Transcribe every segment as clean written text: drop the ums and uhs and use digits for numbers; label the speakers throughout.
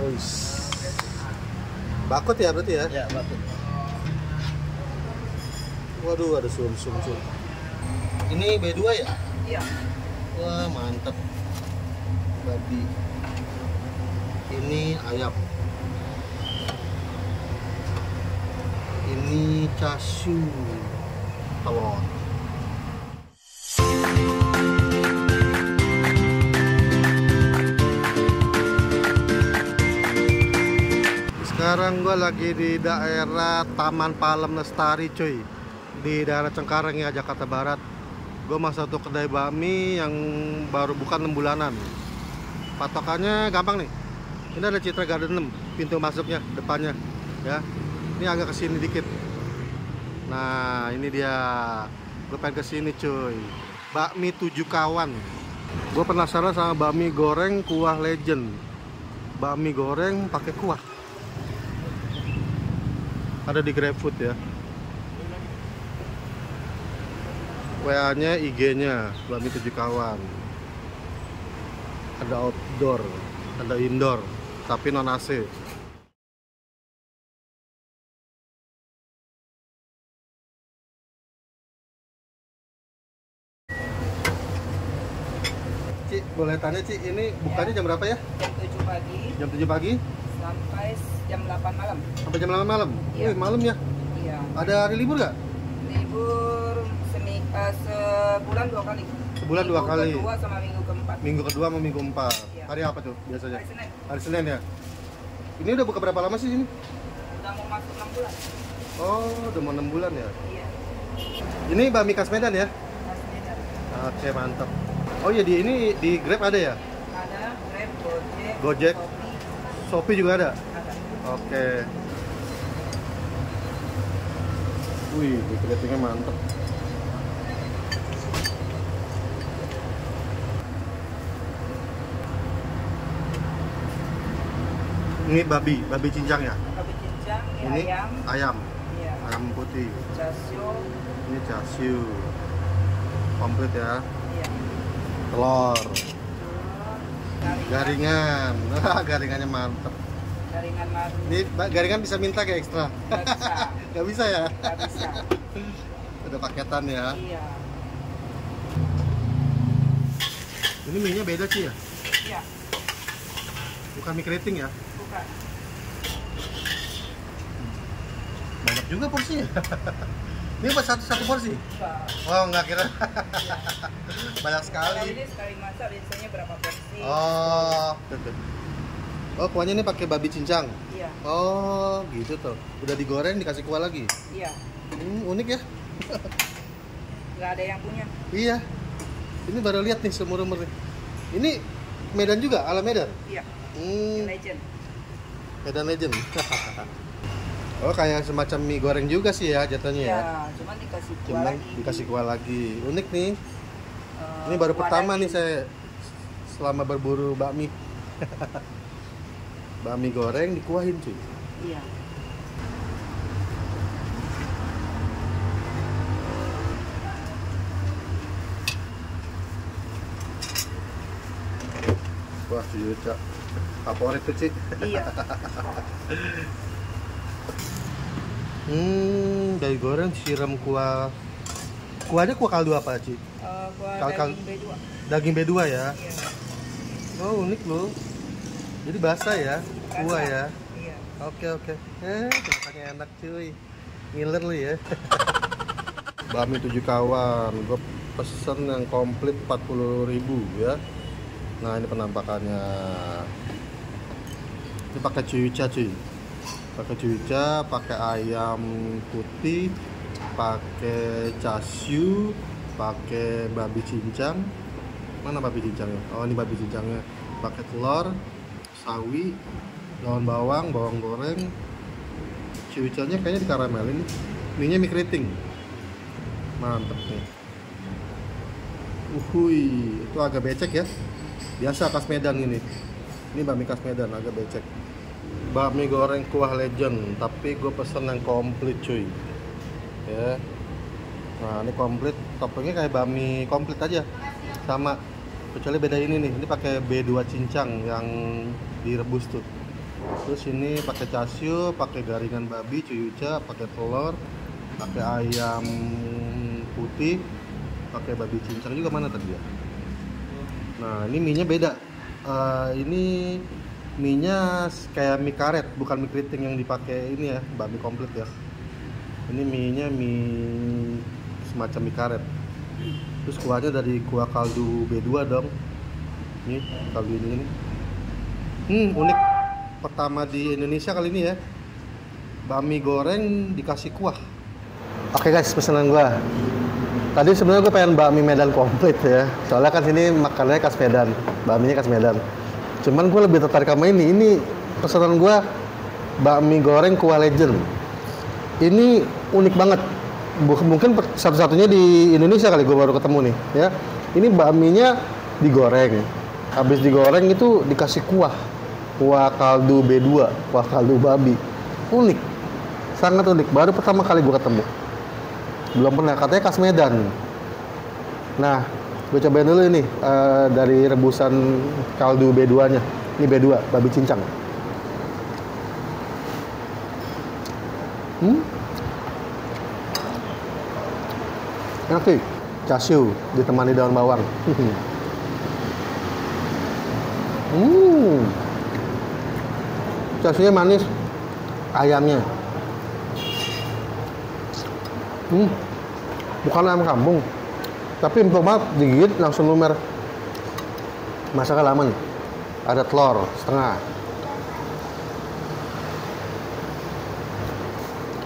Speaker 1: Uish. Bakut ya berarti ya?
Speaker 2: Ya, bakut.
Speaker 1: Waduh, ada sum. Ini B2 ya?
Speaker 3: Iya.
Speaker 1: Wah, mantap. Babi. Ini ayam. Ini cashew. Telur. Sekarang gue lagi di daerah Taman Palem Lestari cuy, di daerah Cengkareng ya, Jakarta Barat. Gue masuk satu kedai bakmi yang baru buka 6 bulanan. Patokannya gampang nih. Ini ada Citra Garden 6, pintu masuknya, depannya ya. Ini agak kesini dikit. Nah ini dia, gue pengen kesini cuy. Bakmi 7 kawan. Gue penasaran sama bakmi goreng kuah legend. Bakmi goreng pakai kuah. Ada di GrabFood ya. WA-nya, IG-nya, bakmi 7 kawan. Ada outdoor, ada indoor, tapi non AC. Ci, boleh tanya Ci, ini bukanya jam berapa ya?
Speaker 3: Jam 7 pagi
Speaker 1: Jam 7 pagi
Speaker 3: sampai jam 8 malam.
Speaker 1: sampai jam 8 malam?
Speaker 3: Iya.
Speaker 1: Wih, malam ya?
Speaker 3: Iya.
Speaker 1: Ada hari libur nggak?
Speaker 3: Libur sebulan 2 kali.
Speaker 1: Sebulan 2 kali.
Speaker 3: Minggu kedua sama minggu keempat.
Speaker 1: Minggu kedua sama minggu 4.
Speaker 3: Iya.
Speaker 1: Hari apa tuh biasanya?
Speaker 3: Hari Senin.
Speaker 1: Hari Senin ya? Ini udah buka berapa lama sih ini?
Speaker 3: Udah mau masuk 6 bulan.
Speaker 1: Oh, udah mau 6 bulan ya?
Speaker 3: Iya.
Speaker 1: Ini bakmi khas Medan ya?
Speaker 3: Khas Medan.
Speaker 1: Oke, mantap. Oh iya, di Grab ada ya?
Speaker 3: Ada Grab, Gojek,
Speaker 1: Gojek.
Speaker 3: Shopee,
Speaker 1: Shopee juga ada?
Speaker 3: ada.
Speaker 1: Oke. Wih, decoratingnya mantap. Ini babi cincang ya?
Speaker 3: Babi cincang,
Speaker 1: Ini
Speaker 3: ayam.
Speaker 1: ayam
Speaker 3: Iya.
Speaker 1: ayam putih.
Speaker 3: Casio.
Speaker 1: Ini cashew. Komplit ya.
Speaker 3: Iya.
Speaker 1: Telur.
Speaker 3: Garingan.
Speaker 1: Garingan. Garingannya mantap.
Speaker 3: Garingan maru.
Speaker 1: Ini garingan bisa minta kayak ekstra?
Speaker 3: Nggak bisa.
Speaker 1: Nggak bisa ya?
Speaker 3: Nggak bisa.
Speaker 1: Ada paketan ya.
Speaker 3: Iya.
Speaker 1: Ini mie-nya beda sih ya?
Speaker 3: Iya.
Speaker 1: Bukan mie keriting ya?
Speaker 3: Bukan.
Speaker 1: Banyak juga porsinya. Ini apa satu porsi?
Speaker 3: Enggak.
Speaker 1: Oh, nggak kira. Banyak
Speaker 3: Kalau
Speaker 1: sekali.
Speaker 3: ini sekali masak biasanya berapa porsi?
Speaker 1: Oh. Oh, kuahnya ini pakai babi cincang.
Speaker 3: Iya.
Speaker 1: Oh, gitu tuh. Udah digoreng dikasih kuah lagi.
Speaker 3: Iya.
Speaker 1: Unik ya?
Speaker 3: Nggak ada yang punya.
Speaker 1: Iya. Ini baru lihat nih seumur-umur nih. Ini Medan juga, ala Medan.
Speaker 3: Iya.
Speaker 1: Hmm,
Speaker 3: Legend.
Speaker 1: Medan Legend. Oh, kayak semacam mie goreng juga sih ya jatuhnya ya.
Speaker 3: Iya. Cuman dikasih kuah
Speaker 1: Cuman
Speaker 3: lagi.
Speaker 1: dikasih kuah lagi. Unik nih. Ini
Speaker 3: Eh,
Speaker 1: baru
Speaker 3: kuah
Speaker 1: pertama nih
Speaker 3: daging.
Speaker 1: saya selama berburu bakmi. Bakmi goreng dikuahin cuy.
Speaker 3: Iya.
Speaker 1: Wah, Cak. Favorit tuh, Ci.
Speaker 3: Iya.
Speaker 1: Dari goreng siram kuah. Kuahnya kuah kaldu apa, Ci?
Speaker 3: Kuah
Speaker 1: Kal-
Speaker 3: daging B2.
Speaker 1: Daging B2 ya?
Speaker 3: Iya.
Speaker 1: Oh, unik loh. Jadi basah ya, kuah
Speaker 3: Rasa.
Speaker 1: ya.
Speaker 3: Iya.
Speaker 1: Oke. Rasanya enak cuy. Ngiler lu ya. Bakmi 7 kawan. Gue pesen yang komplit 40.000 ya. Nah, ini penampakannya. Ini pakai cuica cuy. Pakai cuica, pakai ayam putih, pakai cashew, pakai babi cincang. Mana babi cincangnya? Oh, ini babi cincangnya. Pakai telur, sawi, daun bawang, bawang goreng. Cuicanya kayaknya dikaramelin nih. Mie-nya mie keriting. Mantep nih. Uhuy, itu agak becek ya. Biasa khas Medan ini. Ini bakmi khas Medan, agak becek. Bakmi goreng kuah legend, tapi gue pesen yang komplit cuy. Ya. Nah, ini komplit, toppingnya kayak bakmi komplit aja. Sama. Kecuali beda ini nih, ini pakai B2 cincang yang direbus tuh. Terus ini pakai chashu, pakai garingan babi, cuyuca, pakai telur, pakai ayam putih, pakai babi cincang juga. Mana tadi ya? Nah, ini mie-nya beda. Ini mie-nya kayak mie karet, bukan mie keriting yang dipakai ini ya, bakmi komplit ya. Ini mie-nya mie semacam mie karet. Terus kuahnya dari kuah kaldu B2 dong. Ini kaldu ini nih. Unik. Pertama di Indonesia kali ini ya. Bakmi goreng dikasih kuah. Oke guys, pesanan gua. Tadi sebenarnya gue pengen bakmi Medan komplit ya. Soalnya kan sini makanannya khas Medan, bakminya khas Medan. Cuman gue lebih tertarik sama ini. Ini pesanan gue bakmi goreng kuah legend. Ini unik banget. Mungkin satu-satunya di Indonesia kali gue baru ketemu nih ya. Ini bakminya digoreng. Habis digoreng itu dikasih kuah. Kuah kaldu B2, kuah kaldu babi. Unik. Sangat unik. Baru pertama kali gue ketemu. Belum pernah, katanya khas Medan. Nah, gue cobain dulu ini dari rebusan kaldu B2 nya. Ini B2, babi cincang. Enak sih, chashu ditemani daun bawang. Chashunya manis, ayamnya. Bukan ayam kampung, tapi empuk banget, digigit langsung lumer. Masaknya lama nih. Ada telur setengah,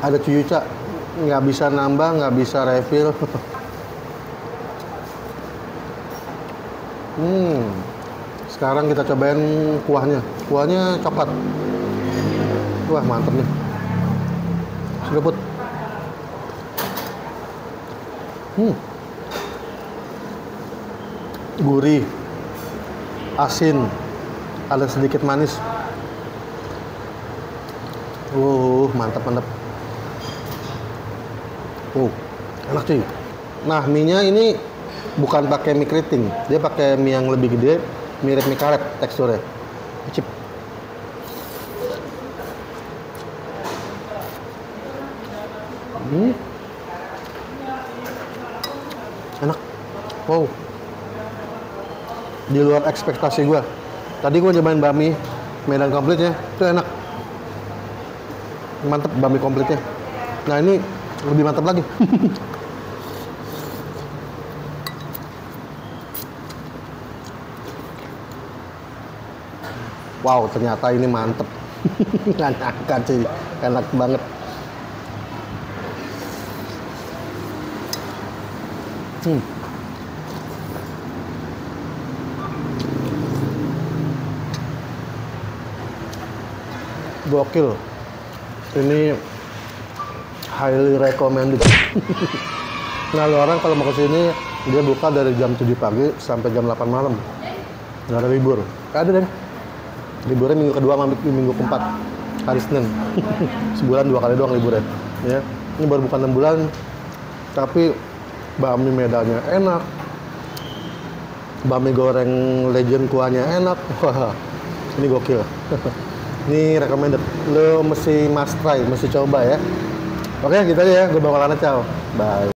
Speaker 1: ada cuyuca, nggak bisa nambah, nggak bisa refill. Sekarang kita cobain kuahnya. Kuahnya coklat. Wah, mantep nih. Seruput. Gurih, asin, ada sedikit manis. Mantap. Enak cuy. Nah, mie-nya ini bukan pakai mie keriting, dia pakai mie yang lebih gede, mirip mie karet teksturnya. Cip. Enak. Wow. Di luar ekspektasi gue. Tadi gue nyobain bakmi Medan komplitnya, itu enak. Mantep bakmi komplitnya. Nah, ini lebih mantap lagi. Wow, ternyata ini mantep. Nggak nyangka sih, enak banget. Gokil. Ini highly recommended. Nah, lu orang kalau mau kesini, dia buka dari jam 7 pagi sampai jam 8 malam. Nggak ada libur. Nggak ada deh. Liburnya minggu kedua sama minggu keempat, hari Senin. Sebulan 2 kali doang liburnya ya. Ini baru bukan 6 bulan, tapi bakmi Medannya enak, bakmi goreng legend kuahnya enak. Wah, ini gokil. Ini recommended, lo mesti must try, mesti coba ya. Oke, gitu aja ya, gue bakalan ciao, bye.